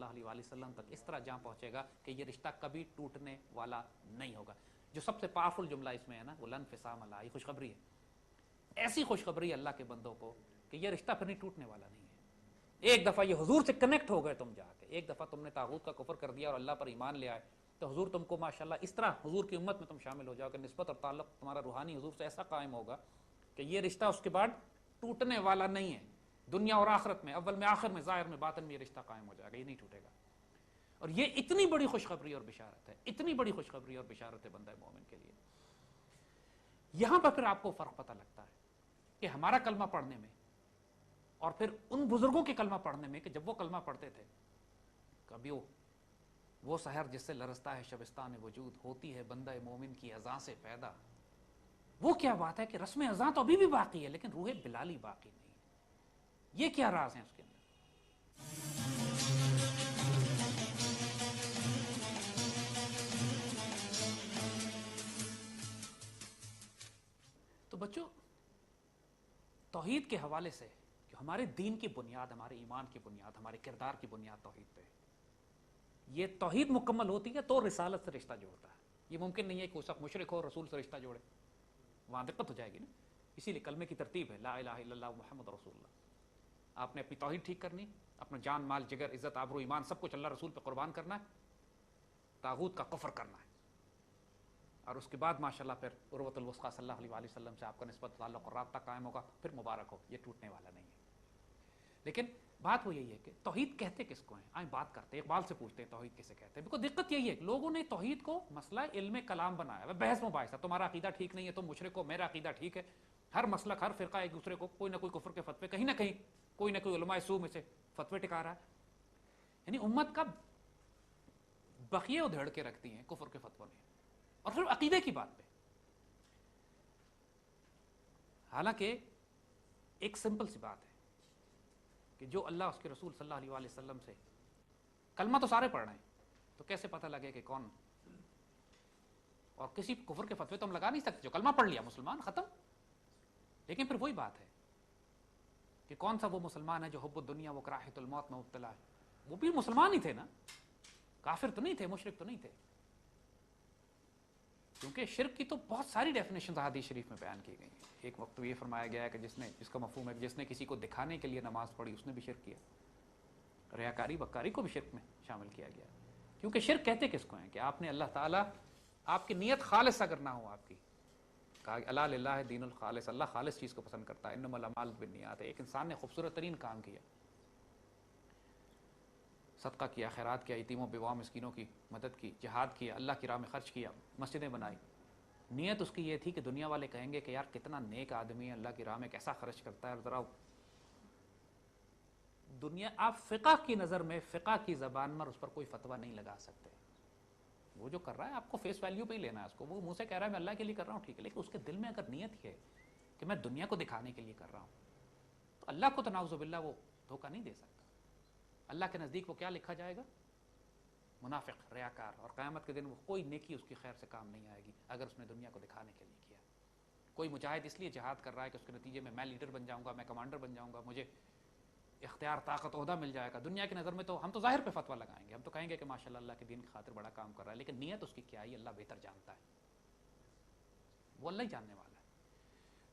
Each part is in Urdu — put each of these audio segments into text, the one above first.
اللہ علیہ وآلہ وسلم تک اس طرح جہاں پہنچے گا کہ یہ رشتہ کبھی ٹوٹنے والا نہیں ہوگا. جو سب سے پاورفل جملہ اس میں ہے نا وہ لن فسام اللہ، یہ خوشخبری ہے. ایسی خوشخبری ہے اللہ کے بندوں کو کہ یہ رشتہ پھر نہیں ٹوٹنے والا نہیں ہے. ایک دفعہ یہ حضور سے کنیکٹ ہو گئے تم جا کے، ایک دفعہ تم نے طاغوت کا کفر کر دیا اور اللہ پر ایمان لے آئے تو حضور تم کو ماشاءاللہ اس طرح حضور کی امت میں تم شامل ہو جاؤ کہ نسبت اور تعلق تمہارا روحانی حضور سے ایسا قائم ہوگا کہ یہ رشتہ اس کے بعد ٹوٹنے والا نہیں ہے. دنیا اور آخرت میں، اول میں آخر میں، ظاہر میں باطن میں یہ رشتہ قائم ہو جائے گا، یہ نہیں ٹوٹے گا. اور یہ اتنی بڑی خوشخبری اور بشارت ہے، اتنی بڑی خوشخبری اور بشارت ہے بندہ مومن کے لیے. یہاں پر پھر آپ کو فرق پتہ لگتا ہے کہ ہمارا کلمہ پڑھنے میں اور پھر ان بزرگوں کے کلمہ پڑھنے میں کہ جب وہ کلمہ پڑھتے تھے کبھی وہ سحر جس سے لرزتا ہے شبستان وجود، ہوتی ہے بندہ مومن کی اذان سے پیدا. وہ کیا بات ہے کہ رسم اذان تو ابھی بھی باقی ہے لیکن روح بلالی باقی نہیں ہے. یہ کیا راز ہیں اس کے اندر؟ تو بچوں، توحید کے حوالے سے جو ہمارے دین کی بنیاد، ہمارے ایمان کی بنیاد، ہمارے کردار کی بنیاد توحید پہ، یہ توحید مکمل ہوتی ہے تو رسالت سے رشتہ جوڑتا ہے. یہ ممکن نہیں ہے کہ اس وقت مشرک ہو رسول سے رشتہ جوڑے، وہاں دقت ہو جائے گی نا. اسی لیے کلمے کی ترتیب ہے لا الہ الا اللہ محمد رسول اللہ. آپ نے اپنی توحید ٹھیک کرنی، اپنا جان مال جگر عزت آبرو ایمان سب کچھ اللہ رسول پہ قربان کرنا ہے، طاغوت کا کفر کرنا ہے، اور اس کے بعد ماشاءاللہ پھر عروۃ الوثقیٰ صلی اللہ علیہ وآلہ وسلم سے آپ کا نسبت تعلق اور رابطہ قائم ہوگا. پھر مبارک ہو، یہ ٹوٹنے والا نہیں ہے. لیکن بات وہ یہی ہے کہ توحید کہتے کس کو ہیں؟ آئیں بات کرتے ہیں، اقبال سے پوچھتے ہیں توحید کسے کہتے ہیں. بالکل دقت یہی ہے کہ لوگوں نے توحید کو مسئلہ علم کلام بنایا ہے، بحث مباحثہ. تمہارا عقیدہ ٹھیک نہیں ہے تم مشرک ہو، میرا عقیدہ ٹھیک ہے. ہر مسلک، ہر فرقہ ایک دوسرے کو کوئی نہ کوئی کفر کے فتوے، کہیں نہ کہیں کوئی نہ کوئی علماء سو میں سے فتوے ٹکا رہا ہے. یعنی امت کا بقیے ادھیڑ کے رکھتی ہیں کفر کے فتووں نے، اور پھر عقیدے کی بات پہ. حالانکہ ایک سمپل سی بات ہے کہ جو اللہ اس کے رسول صلی اللہ علیہ وآلہ وسلم سے کلمہ تو سارے پڑھ رہے ہیں تو کیسے پتہ لگے کہ کون؟ اور کسی کفر کے فتوے تو ہم لگا نہیں سکتے. جو کلمہ پڑھ لیا مسلمان، ختم. لیکن پھر وہی بات ہے کہ کون سا وہ مسلمان ہے جو حب الدنیا و کراہت الموت میں مبتلا ہے؟ وہ بھی مسلمان ہی تھے نا، کافر تو نہیں تھے، مشرک تو نہیں تھے. کیونکہ شرک کی تو بہت ساری ڈیفینیشنز احادیث شریف میں بیان کی گئی ہیں. ایک وقت تو یہ فرمایا گیا ہے کہ جس کا مفہوم ہے کہ جس نے کسی کو دکھانے کے لیے نماز پڑھی اس نے بھی شرک کیا. ریاکاری بکاری کو بھی شرک میں شامل کیا گیا. کیونکہ شرک کہتے کس کو ہیں کہ آپ نے اللہ تعالیٰ، آپ کی نیت خالص اگر نہ ہو، آپ کی کہا الا للہ دین الخالص، اللہ خالص چیز کو پسند کرتا ہے، انما الاعمال بالنیات. ایک انسان نے خوبصورت ترین کام کیا، صدقہ کیا، خیرات کیا، یتیموں بیواؤں مسکینوں کی مدد کی، جہاد کیا، اللہ کی راہ میں خرچ کیا، مسجدیں بنائی. نیت اس کی یہ تھی کہ دنیا والے کہیں گے کہ یار کتنا نیک آدمی ہے، اللہ کی راہ میں کیسا خرچ کرتا ہے. اور ذرا دنیا، آپ فقہ کی نظر میں، فقہ کی زبان میں اس پر کوئی فتویٰ نہیں لگا سکتے. وہ جو کر رہا ہے آپ کو فیس ویلیو پہ ہی لینا ہے اس کو. وہ منہ سے کہہ رہا ہے میں اللہ کے لیے کر رہا ہوں، ٹھیک ہے، لیکن اس کے دل میں اگر نیت ہے کہ میں دنیا کو دکھانے کے لیے کر رہا ہوں تو اللہ کو تو نعوذ باللہ وہ دھوکہ نہیں دے سکتا. اللہ کے نزدیک وہ کیا لکھا جائے گا؟ منافق، ریاکار. اور قیامت کے دن وہ کوئی نیکی اس کی خیر سے کام نہیں آئے گی اگر اس نے دنیا کو دکھانے کے لیے کیا. کوئی مجاہد اس لیے جہاد کر رہا ہے کہ اس کے نتیجے میں لیڈر بن جاؤں گا، میں کمانڈر بن جاؤں گا، مجھے اختیار، طاقت، عہدہ مل جائے گا. دنیا کی نظر میں تو ہم تو ظاہر پہ فتویٰ لگائیں گے، ہم تو کہیں گے کہ ماشاءاللہ اللہ کے دین کی خاطر بڑا کام کر رہا ہے، لیکن نیت اس کی کیا ہے اللہ بہتر جانتا ہے، وہ اللہ ہی جاننے والا ہے.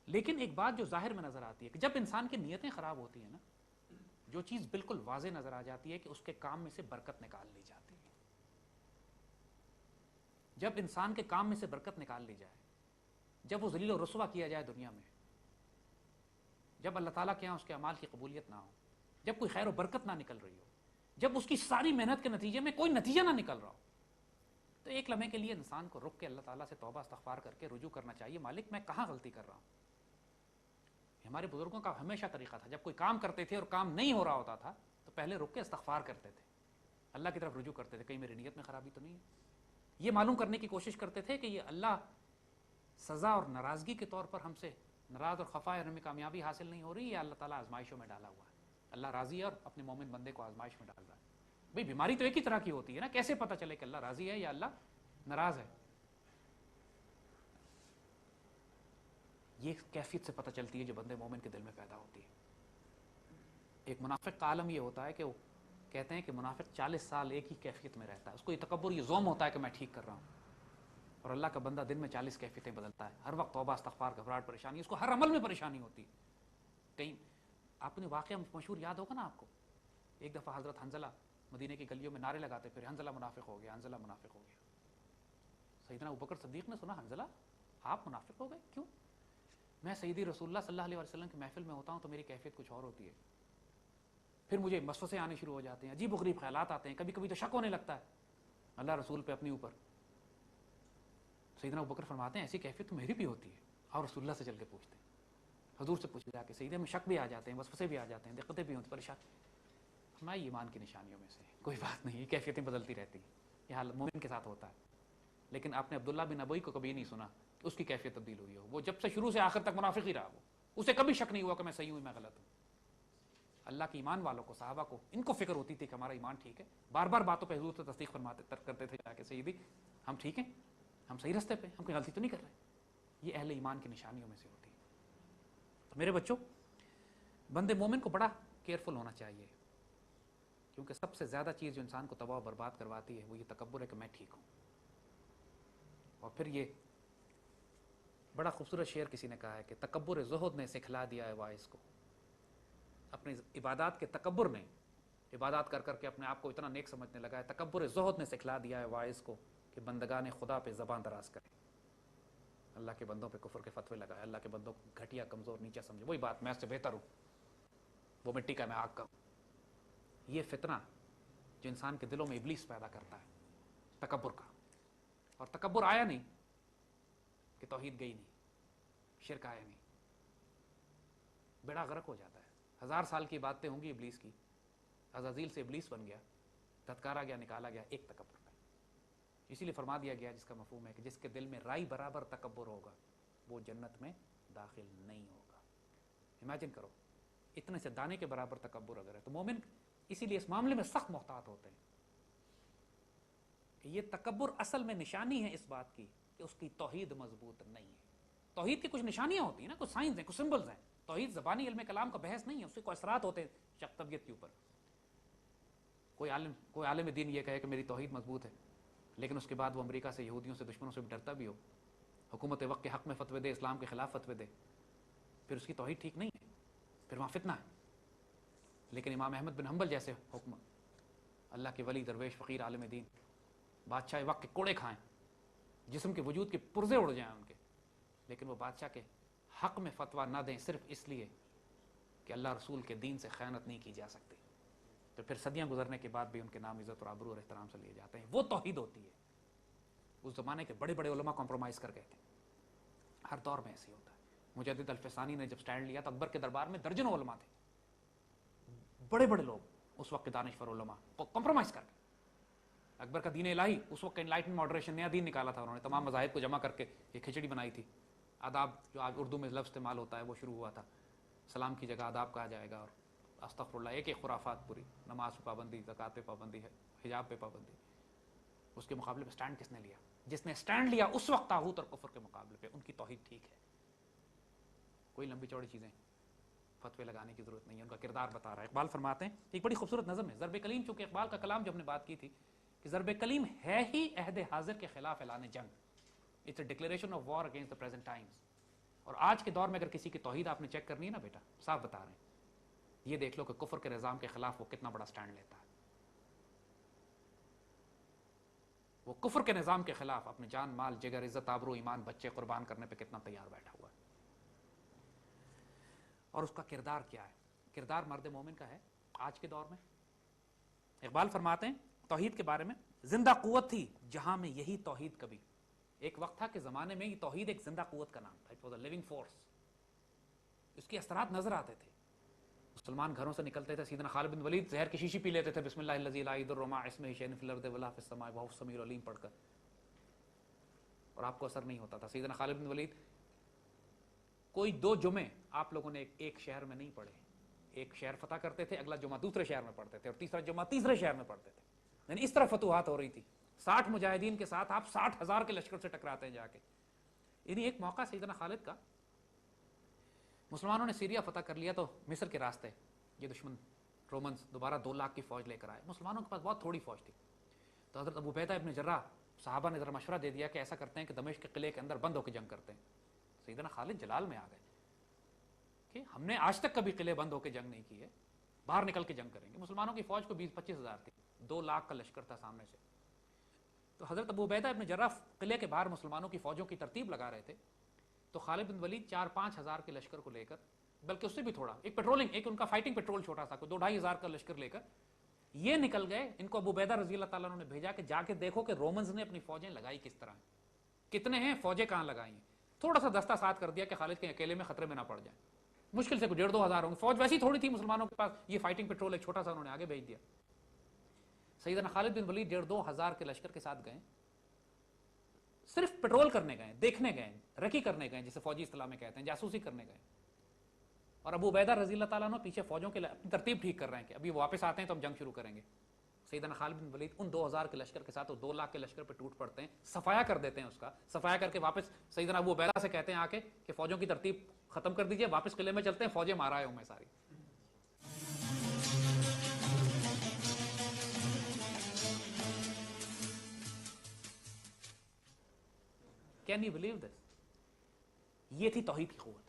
لیکن ایک بات جو ظاہر میں نظر آتی ہے کہ جب انسان کی نیتیں خراب ہوتی ہیں نا، جو چیز بالکل واضح نظر آ جاتی ہے کہ اس کے کام میں سے برکت نکال لی جاتی ہے. جب انسان کے کام میں سے برکت نکال لی جائے، جب وہ ذلیل و رسوا کیا جائے دنیا میں، جب اللہ تعالیٰ کے یہاں اس کے اعمال کی قبولیت نہ ہو، جب کوئی خیر و برکت نہ نکل رہی ہو، جب اس کی ساری محنت کے نتیجے میں کوئی نتیجہ نہ نکل رہا ہو، تو ایک لمحے کے لیے انسان کو رک کے اللہ تعالیٰ سے توبہ استغفار کر کے رجوع کرنا چاہیے. مالک میں کہاں غلطی کر رہا ہوں؟ ہمارے بزرگوں کا ہمیشہ طریقہ تھا، جب کوئی کام کرتے تھے اور کام نہیں ہو رہا ہوتا تھا تو پہلے رک کے استغفار کرتے تھے، اللہ کی طرف رجوع کرتے تھے، کہیں میری نیت میں خرابی تو نہیں ہے. یہ معلوم کرنے کی کوشش کرتے تھے کہ یہ اللہ سزا اور ناراضگی کے طور پر ہم سے ناراض اور خفا ہے، ہمیں کامیابی حاصل نہیں ہو رہی، یا اللہ تعالیٰ آزمائشوں میں ڈالا ہوا ہے، اللہ راضی ہے اور اپنے مومن بندے کو آزمائش میں ڈال رہا ہے. بھئی بیماری تو ایک ہی طرح کی ہوتی ہے نا، کیسے پتہ چلے کہ اللہ راضی ہے یا اللہ ناراض ہے؟ یہ کیفیت سے پتہ چلتی ہے جو بندے مومن کے دل میں پیدا ہوتی ہے. ایک منافق کا عالم یہ ہوتا ہے کہ وہ کہتے ہیں کہ منافق 40 سال ایک ہی کیفیت میں رہتا ہے، اس کو یہ تکبر، یہ زوم ہوتا ہے کہ میں ٹھیک کر رہا ہوں، اور اللہ کا بندہ دن میں 40 کیفیتیں بدلتا ہے، ہر وقت توبہ استغفار گھبراہٹ پریشانی، اس کو ہر عمل میں پریشانی ہوتی ہے. کہیں آپ نے واقعہ مشہور یاد ہوگا نا آپ کو، ایک دفعہ حضرت حنزلہ مدینے کی گلیوں میں نعرے لگاتے پھر حنزلہ منافق ہو گیا، حنزلہ منافق ہو گیا. سیدنا ابوبکر صدیق نے سنا حنزلہ آپ منافق ہو گئے، کیوں؟ میں سیدی رسول اللہ صلی اللہ علیہ وسلم کی محفل میں ہوتا ہوں تو میری کیفیت کچھ اور ہوتی ہے، پھر مجھے وسوسے آنے شروع ہو جاتے ہیں، عجیب و غریب خیالات آتے ہیں، کبھی کبھی تو شک ہونے لگتا ہے اللہ رسول پہ اپنے اوپر. سیدنا ابوبکر فرماتے ہیں ایسی کیفیت تو میری بھی ہوتی ہے، اور رسول اللہ سے چل کے پوچھتے ہیں، حضور سے پوچھ جا کے، سیدے میں شک بھی آ جاتے ہیں، وسوسے بھی آ جاتے ہیں، دقتیں بھی ہوتی، پریشان. فرمایا ایمان کی نشانیوں میں سے کوئی بات نہیں، کیفیتیں بدلتی رہتی ہیں، یہ حال مومن کے ساتھ ہوتا ہے. لیکن آپ نے عبداللہ بن ابی کو کبھی نہیں سنا کہ اس کی کیفیت تبدیل ہوئی ہو، وہ جب سے شروع سے آخر تک منافق ہی رہا، وہ اسے کبھی شک نہیں ہوا کہ میں صحیح ہوں میں غلط ہوں. اللہ کے ایمان والوں کو، صحابہ کو، ان کو فکر ہوتی تھی کہ ہمارا ایمان ٹھیک ہے، بار بار باتوں پہ حضور سے تصدیق فرماتے کرتے تھے جا کے، سیدی ہم ٹھیک ہیں، ہم صحیح راستے پہ، ہم کوئی غلطی تو نہیں کر رہے. یہ اہل ایمان کی نشانیوں میں سے ہوتی ہے. تو میرے بچوں، بندے مومن کو بڑا کیئرفل ہونا چاہیے، کیونکہ سب سے زیادہ چیز جو انسان کو تباہ و برباد کرواتی ہے وہ یہ تکبر ہے کہ میں ٹھیک ہوں. اور پھر یہ بڑا خوبصورت شعر کسی نے کہا ہے کہ تکبر زہد نے سکھلا دیا ہے واعظ کو. اپنی عبادات کے تکبر نے، عبادات کر کر کے اپنے آپ کو اتنا نیک سمجھنے لگا ہے، تکبر زہد نے سکھلا دیا ہے واعظ کو کہ بندگان خدا پہ زبان دراز کرے. اللہ کے بندوں پہ کفر کے فتوے لگائے، اللہ کے بندوں کو گھٹیا کمزور نیچا سمجھے، وہی بات میں اس سے بہتر ہوں، وہ مٹی کا میں آگ کا ہوں. یہ فتنہ جو انسان کے دلوں میں ابلیس پیدا کرتا ہے تکبر کا، اور تکبر آیا نہیں کہ توحید گئی نہیں، شرک آیا نہیں، بیڑا غرق ہو جاتا ہے. 1000 سال کی باتیں ہوں گی ابلیس کی، عزازیل سے ابلیس بن گیا، دھتکارا گیا، نکالا گیا ایک تکبر میں. اسی لیے فرما دیا گیا جس کا مفہوم ہے کہ جس کے دل میں رائی برابر تکبر ہوگا وہ جنت میں داخل نہیں ہوگا. امیجن کرو، اتنے سے دانے کے برابر تکبر اگر ہے تو مومن اسی لیے اس معاملے میں سخت محتاط ہوتے ہیں کہ یہ تکبر اصل میں نشانی ہے اس بات کی کہ اس کی توحید مضبوط نہیں ہے. توحید کی کچھ نشانیاں ہوتی ہیں نا، کچھ سائنس ہیں، کچھ سمبلز ہیں. توحید زبانی علم کلام کا بحث نہیں ہے، اس کے کوئی اثرات ہوتے ہیں شخص طبیعت کے اوپر. کوئی عالم دین یہ کہے کہ میری توحید مضبوط ہے، لیکن اس کے بعد وہ امریکہ سے، یہودیوں سے، دشمنوں سے بھی ڈرتا بھی ہو، حکومت وقت کے حق میں فتوے دے، اسلام کے خلاف فتوے دے، پھر اس کی توحید ٹھیک نہیں ہے، پھر وہاں فتنہ ہے. لیکن امام احمد بن حنبل جیسے حکم، اللہ کے ولی، درویش، فقیر، عالم دین، بادشاہ وقت کے کوڑے کھائیں، جسم کے وجود کے پرزے اڑ جائیں ان کے، لیکن وہ بادشاہ کے حق میں فتویٰ نہ دیں صرف اس لیے کہ اللہ رسول کے دین سے خیانت نہیں کی جا سکتی، تو پھر صدیاں گزرنے کے بعد بھی ان کے نام عزت اور آبرو اور احترام سے لیے جاتے ہیں. وہ توحید ہوتی ہے. اس زمانے کے بڑے بڑے علماء کمپرومائز کر گئے تھے، ہر دور میں ایسے ہوتا ہے. مجدد الفسانی نے جب سٹینڈ لیا تو اکبر کے دربار میں درجنوں علماء تھے، بڑے بڑے لوگ اس وقت کے دانشور علماء کو کمپرومائز کر گئے. اکبر کا دین الہی، اس وقت کا انلائٹن ماڈریشن، نیا دین نکالا تھا انہوں نے، تمام مذاہب کو جمع کر کے ایک کھچڑی بنائی تھی. آداب جو آج اردو میں لفظ استعمال ہوتا ہے وہ شروع ہوا تھا، سلام کی جگہ آداب کہا جائے گا، اور استغفر اللہ، ایک ایک خرافات پوری، نماز پہ پابندی، زکوٰۃ پہ پابندی ہے، حجاب پہ پابندی. اس کے مقابلے پہ سٹینڈ کس نے لیا؟ جس نے سٹینڈ لیا اس وقت طاغوت اور کفر کے مقابلے پہ، ان کی توحید ٹھیک ہے. کوئی لمبی چوڑی چیزیں فتوے لگانے کی ضرورت نہیں ہے، ان کا کردار بتا رہا ہے. اقبال فرماتے ہیں، ایک بڑی خوبصورت نظم ہے ضرب کلیم، چونکہ اقبال کا کلام جو ہم نے بات کی تھی کہ ضرب کلیم ہے ہی عہد حاضر کے خلاف اعلان جنگ. It's a declaration of war against the present times. اور آج کے دور میں اگر کسی کی توحید آپ نے چیک کرنی ہے نا بیٹا، صاف بتا رہے ہیں، یہ دیکھ لو کہ کفر کے نظام کے خلاف وہ کتنا بڑا سٹینڈ لیتا ہے. وہ کفر کے نظام کے خلاف اپنے جان، مال، جگر، عزت، آبرو، ایمان، بچے قربان کرنے پہ کتنا تیار بیٹھا ہوا ہے. اور اس کا کردار کیا ہے؟ کردار مرد مومن کا ہے آج کے دور میں. اقبال فرماتے ہیں توحید کے بارے میں، زندہ قوت تھی جہاں میں یہی توحید کبھی. ایک وقت تھا کہ زمانے میں یہ توحید ایک زندہ قوت کا نام تھا، it was a living force. اس کے اثرات نظر آتے تھے. مسلمان گھروں سے نکلتے تھے، سیدنا خالد بن ولید زہر کی شیشی پی لیتے تھے بسم اللہ الذی لا یضر مع اسمہ شیء فی الارض ولا فی السماء وهو السمیع العلیم پڑھ کر، اور آپ کو اثر نہیں ہوتا تھا. سیدنا خالد بن ولید کوئی 2 جمعے آپ لوگوں نے ایک شہر میں نہیں پڑھے، ایک شہر فتح کرتے تھے، اگلا جمعہ دوسرے شہر میں پڑھتے تھے، اور تیسرا جمعہ تیسرے شہر میں پڑھتے تھے. یعنی اس طرح فتوحات ہو رہی تھی. 60 مجاہدین کے ساتھ آپ 60,000 کے لشکر سے ٹکراتے ہیں جا کے. یعنی ایک موقع سیدنا خالد کا، مسلمانوں نے سیریا فتح کر لیا تو مصر کے راستے یہ دشمن رومنز دوبارہ 2 لاکھ کی فوج لے کر آئے. مسلمانوں کے پاس بہت تھوڑی فوج تھی. تو حضرت ابو عبیدہ ابن جراح صحابہ نے ذرا مشورہ دے دیا کہ ایسا کرتے ہیں کہ دمشق کے قلعے کے اندر بند ہو کے جنگ کرتے ہیں. سیدنا خالد جلال میں آ گئے کہ ہم نے آج تک کبھی قلعے بند ہو کے جنگ نہیں کی ہے, باہر نکل کے جنگ کریں گے. مسلمانوں کی فوج کو 20-25 ہزار تھی, 2 لاکھ کا لشکر تھا سامنے سے. تو حضرت ابو عبیدہ ابن جراح قلعے کے باہر مسلمانوں کی فوجوں کی ترتیب لگا رہے تھے. تو خالد بن ولید 4-5 ہزار کے لشکر کو لے کر, بلکہ اس سے بھی تھوڑا, ایک پیٹرولنگ, ایک ان کا فائٹنگ پیٹرول چھوٹا سا, کوئی 2-2.5 ہزار کا لشکر لے کر یہ نکل گئے. ان کو ابو عبیدہ رضی اللہ تعالیٰ نے بھیجا کہ جا کے دیکھو کہ رومنز نے اپنی فوجیں لگائی کس طرح ہیں, کتنے ہیں, فوجیں کہاں لگائی ہیں. تھوڑا سا دستہ ساتھ کر دیا کہ خالد کے اکیلے میں خطرے میں نہ پڑ جائیں. مشکل سے 1.5-2 ہزار ہوں گے. فوج ویسی تھوڑی تھی مسلمانوں کے پاس, یہ فائٹنگ پیٹرول ایک چھوٹا سا انہوں نے آگے بھیج دیا. سیدنا خالد بن ولید 1.5-2 ہزار کے لشکر کے ساتھ گئے, صرف پیٹرول کرنے گئے, دیکھنے گئے, رکی کرنے گئے, جسے فوجی اصطلاح میں کہتے ہیں, جاسوسی کرنے گئے. اور ابو عبیدہ رضی اللہ تعالیٰ عنہ پیچھے فوجوں کے اپنی ترتیب ٹھیک کر رہے ہیں کہ ابھی واپس آتے ہیں تو ہم جنگ شروع کریں گے. سیدنا خالد بن ولید ان 2,000 کے لشکر کے ساتھ 2 لاکھ کے لشکر پہ ٹوٹ پڑتے ہیں, صفایا کر دیتے ہیں, اس کا صفایا کر کے واپس سیدنا ابو عبیدہ سے کہتے ہیں آ کے کہ فوجوں کی ترتیب ختم کر دیجئے, واپس قلعے میں چلتے ہیں, فوجیں مارا ہے میں ساری. Can you believe this? یہ تھی توحید کی قوت.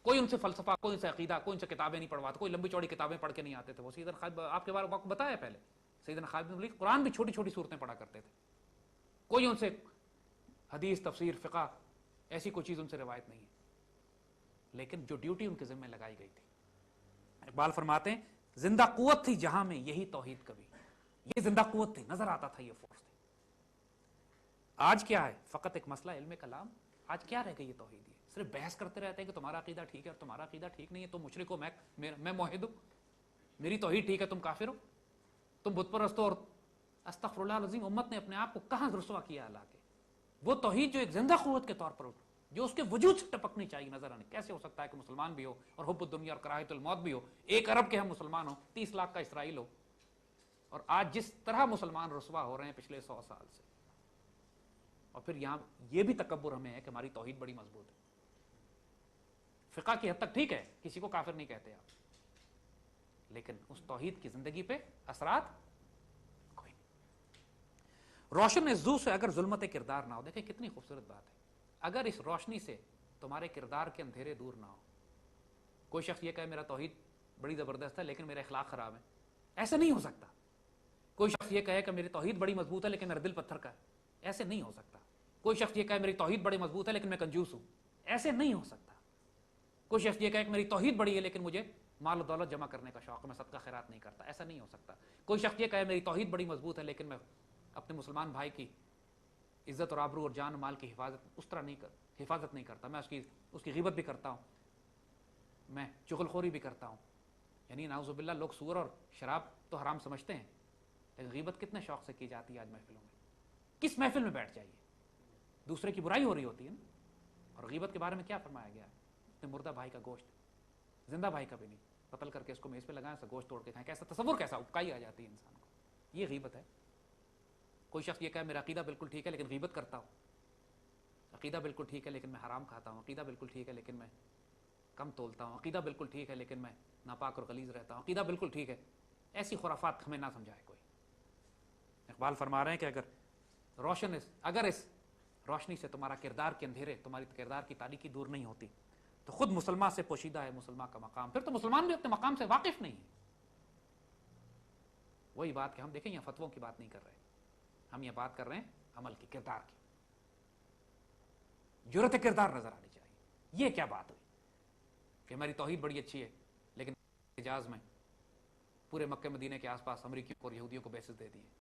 کوئی ان سے فلسفہ, کوئی ان سے عقیدہ, کوئی ان سے کتابیں نہیں پڑھواتا, کوئی لمبی چوڑی کتابیں پڑھ کے نہیں آتے تھے. وہ سیدنا خالد, آپ کے بارے میں بتایا پہلے, سیدنا خالد بن ولید قرآن بھی چھوٹی چھوٹی صورتیں پڑھا کرتے تھے. کوئی ان سے حدیث, تفسیر, فقہ, ایسی کوئی چیز ان سے روایت نہیں ہے. لیکن جو ڈیوٹی ان کے ذمہ لگائی گئی تھی, اقبال فرماتے ہیں زندہ قوت تھی جہاں میں یہی توحید کبھی. یہ زندہ قوت تھی, نظر آتا تھا یہ فورس تھی. آج کیا ہے؟ فقط ایک مسئلہ علم کلام. آج کیا رہ گئی یہ توحید؟ صرف بحث کرتے رہتے ہیں کہ تمہارا عقیدہ ٹھیک ہے اور تمہارا عقیدہ ٹھیک نہیں ہے, تم مشرک ہو, میں موحد ہوں, میری توحید ٹھیک ہے, تم کافر ہو, تم بت پرست ہو. اور استغفر اللہ العظیم, امت نے اپنے آپ کو کہاں رسوا کیا اللہ کے. وہ توحید جو ایک زندہ قوت کے طور پر جو اس کے وجود سے ٹپکنی چاہیے, نظر آنے. کیسے ہو سکتا ہے کہ مسلمان بھی ہو اور حب الدنیا اور کراہت الموت بھی ہو, 1 ارب کے ہم مسلمان ہو, 30 لاکھ کا اسرائیل ہو, اور آج جس طرح مسلمان رسوا ہو رہے ہیں پچھلے 100 سال سے. اور پھر یہاں یہ بھی تکبر ہمیں ہے کہ ہماری توحید بڑی مضبوط ہے. فقہ کی حد تک ٹھیک ہے, کسی کو کافر نہیں کہتے آپ, لیکن اس توحید کی زندگی پہ اثرات کوئی نہیں. روشن زو سے اگر ظلمت کردار نہ ہو, دیکھیں کتنی خوبصورت بات ہے, اگر اس روشنی سے تمہارے کردار کے اندھیرے دور نہ ہو. کوئی شخص یہ کہے میرا توحید بڑی زبردست ہے لیکن میرا اخلاق خراب ہے, ایسے نہیں ہو سکتا. کوئی شخص یہ کہے کہ میری توحید بڑی مضبوط ہے لیکن میرا دل پتھر کا ہے, ایسے نہیں ہو سکتا. کوئی شخص یہ کہے میری توحید بڑی مضبوط ہے لیکن میں کنجوس ہوں, ایسے نہیں ہو سکتا. کوئی شخص یہ کہے کہ میری توحید بڑی ہے لیکن مجھے مال و دولت جمع کرنے کا شوق ہے, میں صدقہ خیرات نہیں کرتا, ایسا نہیں ہو سکتا. کوئی شخص یہ کہے میری توحید بڑی مضبوط ہے لیکن میں اپنے مسلمان بھائی کی عزت اور آبرو اور جان و مال کی حفاظت نہیں کرتا, میں اس کی غیبت بھی کرتا ہوں, میں چغل خوری بھی کرتا ہوں. یعنی نعوذ باللہ لوگ سور اور شراب تو حرام سمجھتے ہیں, لیکن غیبت کتنے شوق سے کی جاتی ہے آج محفلوں میں. کس محفل میں بیٹھ جائیے, دوسرے کی برائی ہو رہی ہوتی ہے نا. اور غیبت کے بارے میں کیا فرمایا گیا ہے؟ مردہ بھائی کا گوشت, زندہ بھائی کا بھی نہیں, قتل کر کے اس کو میز پہ لگائیں, اسے گوشت توڑ کے کھائیں. کیسا تصور, کیسا اکائی آ جاتی ہے انسان کو. یہ غیبت ہے. کوئی شخص یہ کہے میرا عقیدہ بالکل ٹھیک ہے لیکن غیبت کرتا ہوں, عقیدہ بالکل ٹھیک ہے لیکن میں حرام کھاتا ہوں, عقیدہ بالکل ٹھیک ہے لیکن میں کم تولتا ہوں, عقیدہ بالکل ٹھیک ہے لیکن میں ناپاک اور غلیظ رہتا ہوں, عقیدہ بالکل ٹھیک ہے. ایسی خرافات ہمیں نہ سمجھائے کوئی. اقبال فرما رہے ہیں کہ اگر اس روشنی سے تمہارا کردار کے اندھیرے, تمہاری کردار کی تاریکی دور نہیں ہوتی, تو خود مسلمان سے پوشیدہ ہے مسلمان کا مقام. پھر تو مسلمان بھی اپنے مقام سے واقف نہیں ہے. وہی بات کہ ہم دیکھیں یہاں فتووں کی بات نہیں کر رہے, ہم یہ بات کر رہے ہیں عمل کی, کردار کی. جرأت کردار نظر آنی چاہیے. یہ کیا بات ہوئی کہ ہماری توحید بڑی اچھی ہے لیکن حجاز میں پورے مکہ مدینے کے آس پاس امریکیوں کو اور یہودیوں کو بیسز دے دیے.